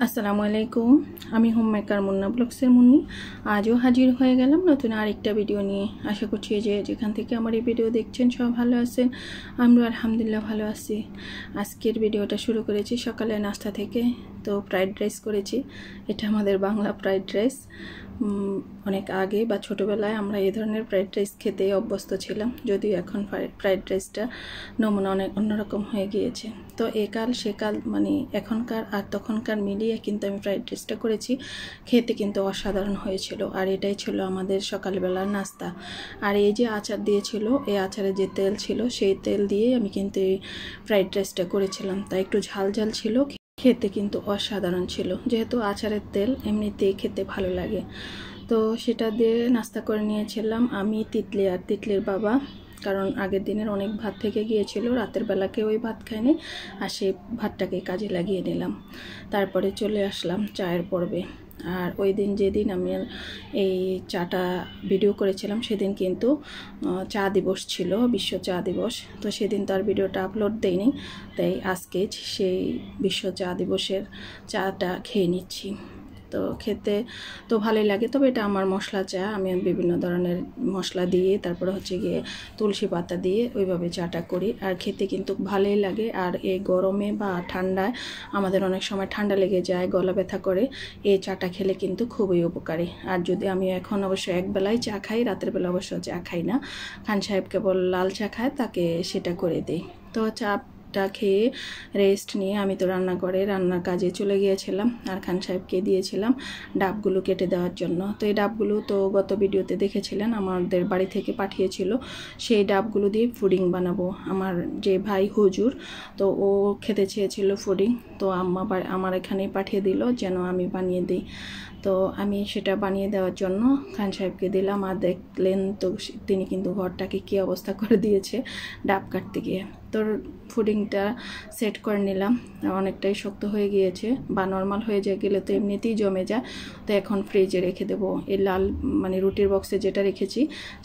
আসসালামু আলাইকুম। আমি হোম মেকার মুন্না ব্লগসের মুন্নি। আজও হাজির হয়ে গেলাম নতুন আরেকটা ভিডিও নিয়ে। আশা করছি যে যেখান থেকে আমার এই ভিডিও দেখছেন সব ভালো আছেন। আমরা আলহামদুলিল্লাহ ভালো আছি। আজকের ভিডিওটা শুরু করেছি সকালে নাস্তা থেকে। তো ফ্রাইড রাইস করেছি। এটা আমাদের বাংলা ফ্রাইড রাইস। অনেক আগে বা ছোটোবেলায় আমরা এই ধরনের ফ্রাইড রাইস খেতে অভ্যস্ত ছিলাম, যদিও এখন ফ্রাইড রাইসটা নমুনা অনেক অন্যরকম হয়ে গিয়েছে। তো একাল সেকাল মানে এখনকার আর তখনকার মিলিয়ে কিন্তু আমি ফ্রাইড রাইসটা করেছি। খেতে কিন্তু অসাধারণ হয়েছিল। আর এটাই ছিল আমাদের সকালবেলার নাস্তা। আর এই যে আচার দিয়েছিল, এই আচারে যে তেল ছিল সেই তেল দিয়েই আমি কিন্তু এই ফ্রাইড রাইসটা করেছিলাম। তাই একটু ঝাল ঝাল ছিল, খেতে কিন্তু অসাধারণ ছিল। যেহেতু আচারের তেল এমনিতেই খেতে ভালো লাগে, তো সেটা দিয়ে নাস্তা করে নিয়েছিলাম আমি, তিতলি আর তিতলির বাবা। কারণ আগের দিনের অনেক ভাত থেকে গিয়েছিল, রাতের বেলাকে ওই ভাত খাইনি, আর সেই ভাতটাকে কাজে লাগিয়ে নিলাম। তারপরে চলে আসলাম চায়ের পর্বে। আর ওই দিন যেদিন আমি এই চাটা ভিডিও করেছিলাম সেদিন কিন্তু চা দিবস ছিল, বিশ্ব চা দিবস। তো সেদিন তার ভিডিওটা আপলোড দেইনি, তাই আজকে সেই বিশ্ব চা দিবসের চাটা খেয়ে নিচ্ছি। তো খেতে তো ভালোই লাগে, তবে এটা আমার মশলা চা। আমি বিভিন্ন ধরনের মশলা দিয়ে তারপরে হচ্ছে গিয়ে তুলসী পাতা দিয়ে ওইভাবে চাটা করি, আর খেতে কিন্তু ভালোই লাগে। আর এই গরমে বা ঠান্ডায় আমাদের অনেক সময় ঠান্ডা লেগে যায়, গলা ব্যথা করে, এই চাটা খেলে কিন্তু খুবই উপকারী। আর যদি আমি এখন অবশ্য একবেলায় চা খাই, রাতের বেলা অবশ্য চা খাই না। খান সাহেব কেবল লাল চা খায়, তাকে সেটা করে দিই। তো চাটা খেয়ে রেস্ট নিয়ে আমি তো রান্নার কাজে চলে গিয়েছিলাম, আর খান সাহেবকে দিয়েছিলাম ডাবগুলো কেটে দেওয়ার জন্য। তো এই ডাবগুলো তো গত ভিডিওতে দেখেছিলেন, আমাদের বাড়ি থেকে পাঠিয়েছিল। সেই ডাবগুলো দিয়ে ফুডিং বানাবো। আমার যে ভাই হুজুর, তো ও খেতে চেয়েছিল ফুডিং, তো আমার এখানেই পাঠিয়ে দিল যেন আমি বানিয়ে দিই। তো আমি সেটা বানিয়ে দেওয়ার জন্য খান সাহেবকে দিলাম। আর দেখলেন তো তিনি কিন্তু ঘরটাকে কী অবস্থা করে দিয়েছে ডাব কাটতে গিয়ে। তোর ফুডিংটা সেট করে নিলাম। অনেকটাই শক্ত হয়ে গিয়েছে, বা নর্মাল হয়ে গেলে তো এমনিতেই জমে যায়। তো এখন ফ্রিজে রেখে দেবো। এই লাল মানে রুটির বক্সে যেটা রেখেছি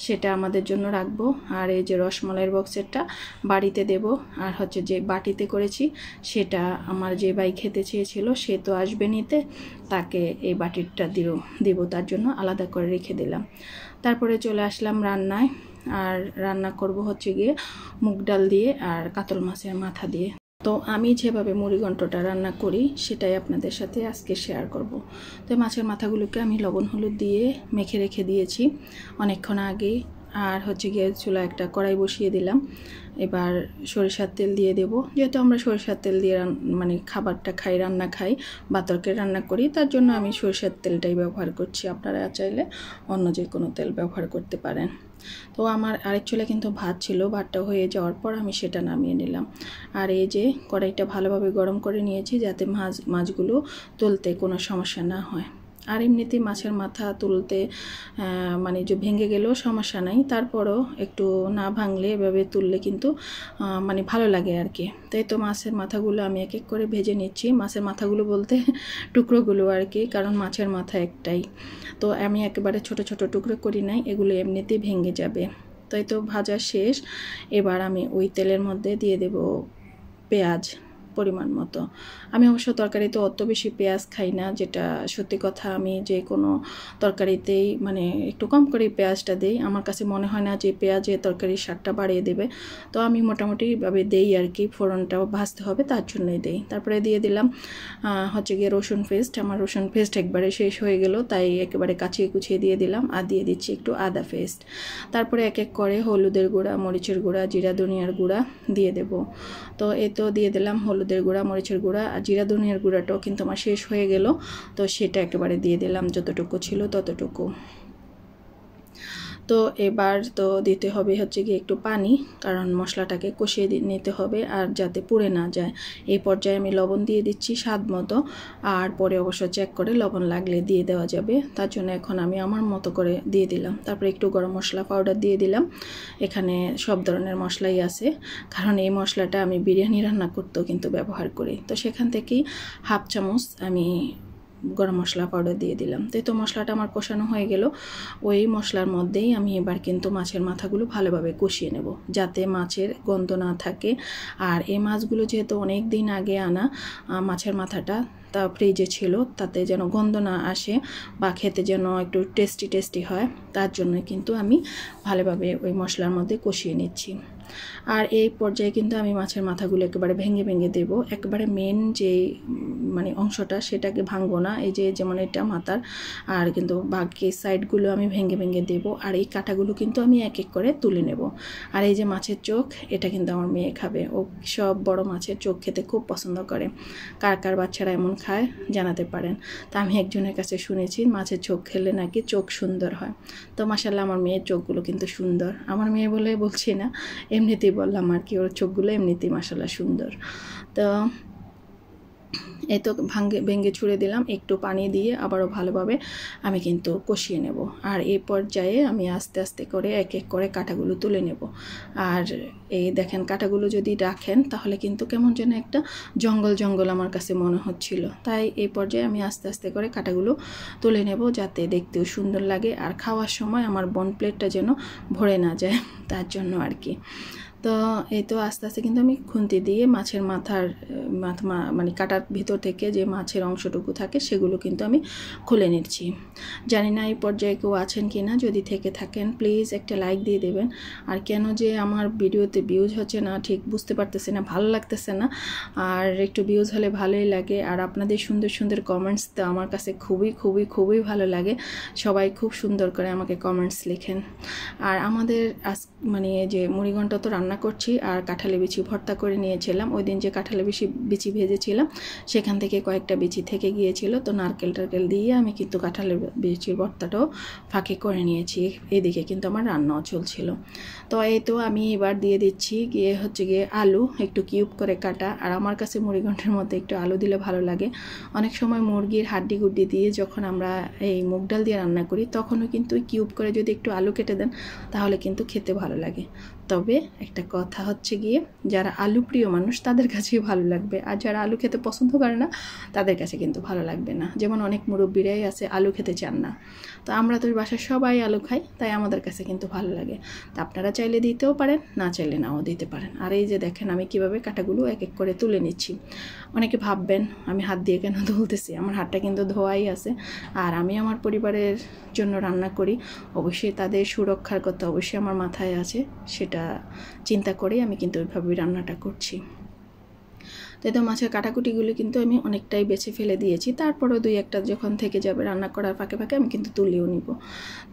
সেটা আমাদের জন্য রাখবো, আর এই যে রসমালাইয়ের বক্সেরটা বাড়িতে দেব। আর হচ্ছে যে বাটিতে করেছি সেটা আমার যে ভাই খেতে চেয়েছিল, সে তো আসবে নিতে, তাকে এই বাটিটা দিব, তার জন্য আলাদা করে রেখে দিলাম। তারপরে চলে আসলাম রান্নায়। আর রান্না করব হচ্ছে গিয়ে মুগ ডাল দিয়ে আর কাতল মাছের মাথা দিয়ে। তো আমি যেভাবে মুড়িঘণ্টটা রান্না করি সেটাই আপনাদের সাথে আজকে শেয়ার করব। তো মাছের মাথাগুলোকে আমি লবণ হলুদ দিয়ে মেখে রেখে দিয়েছি অনেকক্ষণ আগে। আর হচ্ছে গিয়ে চুলা একটা কড়াই বসিয়ে দিলাম। এবার সরিষার তেল দিয়ে দেব। যেহেতু আমরা সরিষার তেল দিয়ে মানে খাবারটা খাই, রান্না খাই বা তরকারি রান্না করি, তার জন্য আমি সরিষার তেলটাই ব্যবহার করছি। আপনারা চাইলে অন্য যে কোনো তেল ব্যবহার করতে পারেন। তো আমার আরেক চুলা কিন্তু ভাত ছিল, ভাতটা হয়ে যাওয়ার পর আমি সেটা নামিয়ে নিলাম। আর এই যে কড়াইটা ভালোভাবে গরম করে নিয়েছি, যাতে মাছগুলো তুলতে কোনো সমস্যা না হয়। আর এমনিতেই মাছের মাথা তুলতে মানে যে ভেঙে গেলেও সমস্যা নাই, তারপরও একটু না ভাঙলে এভাবে তুললে কিন্তু মানে ভালো লাগে আর কি। তাই তো মাছের মাথাগুলো আমি এক এক করে ভেজে নিচ্ছি। মাছের মাথাগুলো বলতে টুকরোগুলো আর কি, কারণ মাছের মাথা একটাই। তো আমি একেবারে ছোট ছোট টুকরো করি নাই, এগুলো এমনিতেই ভেঙে যাবে। তাই তো ভাজা শেষ। এবার আমি ওই তেলের মধ্যে দিয়ে দেব পেঁয়াজ পরিমাণ মতো। আমি অবশ্য তরকারিতে অত বেশি পেঁয়াজ খাই না, যেটা সত্যি কথা। আমি যে কোনো তরকারিতেই মানে একটু কম করে পেঁয়াজটা দেই। আমার কাছে মনে হয় না যে পেঁয়াজে তরকারির স্বাদটা বাড়িয়ে দেবে। তো আমি মোটামুটিভাবে দেই আর কি, ফোড়নটাও ভাজতে হবে তার জন্যই দেই। তারপরে দিয়ে দিলাম হচ্ছে গিয়ে রসুন পেস্ট। আমার রসুন পেস্ট একবারে শেষ হয়ে গেল, তাই একেবারে কাচিয়ে কুচিয়ে দিয়ে দিলাম। আর দিয়ে দিচ্ছি একটু আদা পেস্ট। তারপরে এক এক করে হলুদের গুঁড়া, মরিচের গুঁড়া, জিরা ধনিয়ার গুঁড়া দিয়ে দেব। তো এই তো দিয়ে দিলাম হলুদের গুঁড়া, মরিচের গুঁড়া, আর জিরা ধনিয়ার গুঁড়াটাও কিন্তু আমার শেষ হয়ে গেল। তো সেটা একেবারে দিয়ে দিলাম, যতটুকু ছিল ততটুকু। তো এবার তো দিতে হবে হচ্ছে গিয়ে একটু পানি, কারণ মশলাটাকে কষিয়ে নিতে হবে আর যাতে পুড়ে না যায়। এই পর্যায়ে আমি লবণ দিয়ে দিচ্ছি স্বাদ মতো, আর পরে অবশ্য চেক করে লবণ লাগলে দিয়ে দেওয়া যাবে। তার জন্য এখন আমি আমার মতো করে দিয়ে দিলাম। তারপরে একটু গরম মশলা পাউডার দিয়ে দিলাম। এখানে সব ধরনের মশলাই আছে, কারণ এই মশলাটা আমি বিরিয়ানি রান্না করতেও কিন্তু ব্যবহার করি। তো সেখান থেকেই হাফ চামচ আমি গরম মশলা পাউডার দিয়ে দিলাম। তো মশলাটা আমার কষানো হয়ে গেল। ওই মশলার মধ্যেই আমি এবার কিন্তু মাছের মাথাগুলো ভালোভাবে কষিয়ে নেব, যাতে মাছের গন্ধ না থাকে। আর এই মাছগুলো যেহেতু অনেক দিন আগে আনা, মাছের মাথাটা তা ফ্রিজে ছিল, তাতে যেন গন্ধ না আসে বা খেতে যেন একটু টেস্টি হয়, তার জন্য কিন্তু আমি ভালোভাবে ওই মশলার মধ্যে কষিয়ে নিচ্ছি। আর এই পর্যায়ে কিন্তু আমি মাছের মাথাগুলো একেবারে ভেঙে দেব। একেবারে মেন যে মানে অংশটা সেটাকে ভাঙবো না, এই যে যেমন এটা মাথার, আর কিন্তু বাকি সাইডগুলো আমি ভেঙে দেব। আর এই কাঁটাগুলো কিন্তু আমি এক এক করে তুলে নেব। আর এই যে মাছের চোখ, এটা কিন্তু আমার মেয়ে খাবে, ও সব বড় মাছের চোখ খেতে খুব পছন্দ করে। কার বাচ্চারা এমন খায় জানাতে পারেন। তা আমি একজনের কাছে শুনেছি মাছের চোখ খেলে নাকি চোখ সুন্দর হয়। তো মাশাআল্লাহ আমার মেয়ের চোখগুলো কিন্তু সুন্দর। আমার মেয়ে বলে বলছি না, এমনিতেই বললাম আর কি, ওর চোখগুলো এমনিতেই মাশাআল্লাহ সুন্দর। তো এই তো ভেঙে ছুঁড়ে দিলাম, একটু পানি দিয়ে আবারও ভালোভাবে আমি কিন্তু কষিয়ে নেব। আর এই পর্যায়ে আমি আস্তে আস্তে করে এক এক করে কাঁটাগুলো তুলে নেব। আর এই দেখেন কাঁটাগুলো যদি রাখেন তাহলে কিন্তু কেমন যেন একটা জঙ্গল আমার কাছে মনে হচ্ছিল। তাই এই পর্যায়ে আমি আস্তে আস্তে করে কাঁটাগুলো তুলে নেব, যাতে দেখতেও সুন্দর লাগে আর খাওয়ার সময় আমার বন প্লেটটা যেন ভরে না যায়, তার জন্য আর কি। তো এই তো আস্তে আস্তে কিন্তু আমি খুন্তি দিয়ে মাছের মাথার মানে কাটার ভিতর থেকে যে মাছের অংশটুকু থাকে সেগুলো কিন্তু আমি খুলে নিচ্ছি। জানি না এই পর্যায়ে কেউ আছেন কি না, যদি থেকে থাকেন প্লিজ একটা লাইক দিয়ে দেবেন। আর কেন যে আমার ভিডিওতে ভিউজ হচ্ছে না ঠিক বুঝতে পারতেছি না, ভালো লাগতেছে না। আর একটু ভিউজ হলে ভালোই লাগে। আর আপনাদের সুন্দর কমেন্টস তো আমার কাছে খুবই ভালো লাগে। সবাই খুব সুন্দর করে আমাকে কমেন্টস লেখেন। আর আমাদের মানে যে মুড়িঘণ্ট তো রান্না করছি, আর কাঁঠালে বিচি ভর্তা করে নিয়েছিলাম। ওই দিন যে কাঁঠালে বিচি ভেজেছিলাম সেখান থেকে কয়েকটা বিচি থেকে গিয়েছিল, তো নারকেল দিয়ে আমি কিন্তু কাঁঠালের বিচির ভর্তাটাও ফাঁকি করে নিয়েছি। এদিকে কিন্তু আমার রান্নাও চলছিল। তো এই তো আমি এবার দিয়ে দিচ্ছি গিয়ে আলু একটু কিউব করে কাটা। আর আমার কাছে মুড়িঘণ্টের মধ্যে একটু আলু দিলে ভালো লাগে। অনেক সময় মুরগির হাড্ডি গুড্ডি দিয়ে যখন আমরা এই মুগ ডাল দিয়ে রান্না করি তখনও কিন্তু কিউব করে যদি একটু আলু কেটে দেন তাহলে কিন্তু খেতে ভালো লাগে। তবে একটা কথা হচ্ছে গিয়ে, যারা আলু প্রিয় মানুষ তাদের কাছেই ভালো লাগবে, আর যারা আলু খেতে পছন্দ করে না তাদের কাছে কিন্তু ভালো লাগবে না। যেমন অনেক মুরব্বিরাই আছে আলু খেতে চান না, তো আমরা তো বাসায় সবাই আলু খাই, তাই আমাদের কাছে কিন্তু ভালো লাগে। তা আপনারা চাইলে দিতেও পারেন, না চাইলে নাও দিতে পারেন। আর এই যে দেখেন আমি কিভাবে কাঁটাগুলো এক এক করে তুলে নিচ্ছি। অনেকে ভাববেন আমি হাত দিয়ে কেন ধুলতেছি, আমার হাতটা কিন্তু ধোয়াই আছে। আর আমি আমার পরিবারের জন্য রান্না করি, অবশ্যই তাদের সুরক্ষার কথা অবশ্যই আমার মাথায় আছে, সেটা চিন্তা করেই আমি কিন্তু ওইভাবেই রান্নাটা করছি। তো মাছের কাটাকুটিগুলো কিন্তু আমি অনেকটাই বেছে ফেলে দিয়েছি, তারপরেও দুই একটা যখন থেকে যাবে রান্না করার ফাঁকে আমি কিন্তু তুলেও নিব।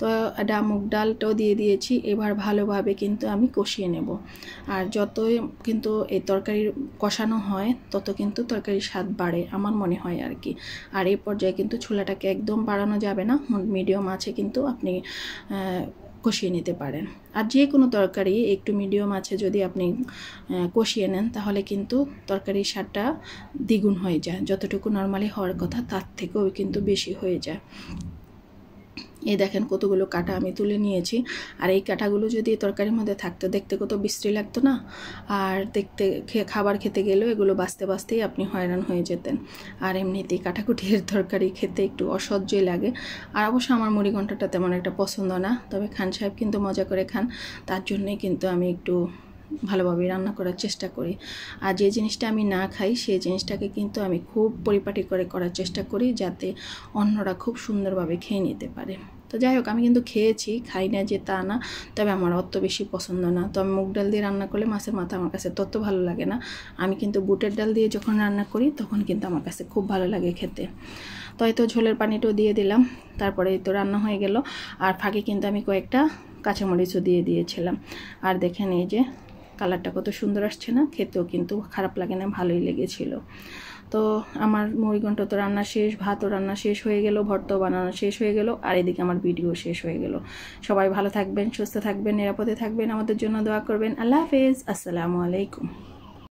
তো মুগ ডালটাও দিয়ে দিয়েছি। এবার ভালোভাবে কিন্তু আমি কষিয়ে নেব। আর যতই কিন্তু এই তরকারির কষানো হয় তত কিন্তু তরকারির স্বাদ বাড়ে আমার মনে হয় আর কি। আর এই পর্যায়ে কিন্তু চুলাটাকে একদম বাড়ানো যাবে না, মিডিয়াম আছে কিন্তু আপনি কষিয়ে নিতে পারেন। আর যে কোনো তরকারি একটু মিডিয়াম আছে যদি আপনি কষিয়ে নেন তাহলে কিন্তু তরকারির স্বাদটা দ্বিগুণ হয়ে যায়, যতটুকু নর্মালি হওয়ার কথা তার থেকেও কিন্তু বেশি হয়ে যায়। এই দেখেন কতগুলো কাঁটা আমি তুলে নিয়েছি। আর এই কাঁটাগুলো যদি তরকারির মধ্যে থাকতো দেখতে কত বিশ্রী লাগতো না, আর খাবার খেতে গেলেও এগুলো বাঁচতেই আপনি হয়রান হয়ে যেতেন। আর এমনিতেই কাটাকুটির তরকারি খেতে একটু অসহ্যই লাগে। আর অবশ্য আমার মুড়িঘণ্টটা তেমন একটা পছন্দ না, তবে খান সাহেব কিন্তু মজা করে খান, তার জন্যই কিন্তু আমি একটু ভালোভাবে রান্না করার চেষ্টা করি। আর যে জিনিসটা আমি না খাই সেই জিনিসটাকে কিন্তু আমি খুব পরিপাটি করে করার চেষ্টা করি, যাতে অন্যরা খুব সুন্দরভাবে খেয়ে নিতে পারে। তো যাই হোক, আমি কিন্তু খেয়েছি, খাই না যে তা না, তবে আমার অত বেশি পছন্দ না। তো আমি মুগ ডাল দিয়ে রান্না করলে মাছের মাথা আমার কাছে তত ভালো লাগে না। আমি কিন্তু বুটের ডাল দিয়ে যখন রান্না করি তখন কিন্তু আমার কাছে খুব ভালো লাগে খেতে। তো এই তো ঝোলের পানিটাও দিয়ে দিলাম, তারপরে এই তো রান্না হয়ে গেল। আর ফাঁকে কিন্তু আমি কয়েকটা কাঁচামরিচও দিয়ে দিয়েছিলাম। আর দেখেন এই যে কালারটা কত সুন্দর আসছে না, খেতেও কিন্তু খারাপ লাগে না, ভালোই লেগেছিল। তো আমার মুড়িঘণ্ট তো রান্না শেষ, ভাতও রান্না শেষ হয়ে গেল, ভর্তাও বানানো শেষ হয়ে গেল, আর এদিকে আমার ভিডিও শেষ হয়ে গেল। সবাই ভালো থাকবেন, সুস্থ থাকবেন, নিরাপদে থাকবেন, আমাদের জন্য দোয়া করবেন। আল্লাহ হাফেজ, আসসালামু আলাইকুম।